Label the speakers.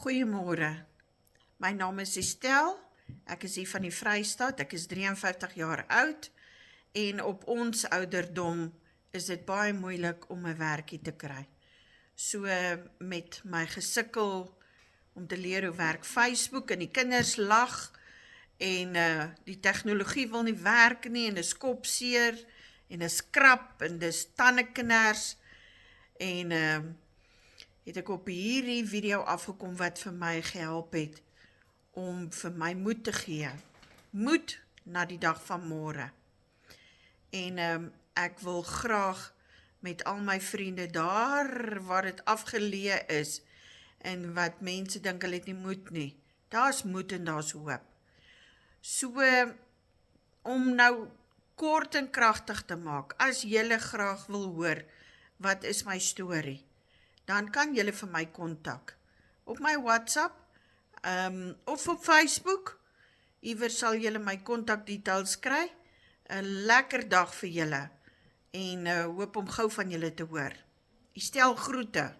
Speaker 1: Goeiemôre. My naam is Estel. Ek is hier van die Vrystaat. Ek is 53 jaar oud en op ons ouderdom is dit baie moeilik om 'n werkie te kry. So met my gesukkel om te leer hoe werk Facebook en die kinders lag en die tegnologie wil nie werk nie en is kopseer en is krap en dis tandeknars en het ek op hierdie video afgekom wat vir my gehelp het om vir my moed te gee. Moed na die dag van môre. En ek wil graag met al my vriende daar waar dit afgeleë is en wat mense dink hulle het nie moed nie. Daar's moed en daar's hoop. So om nou kort en kragtig te maak, as julle graag wil hoor wat is my storie, dan kan julle vir my kontak op my WhatsApp of op Facebook. Iewers sal julle my kontakdetails kry. 'n Lekker dag vir julle en hoop om gou van julle te hoor. Estel groete.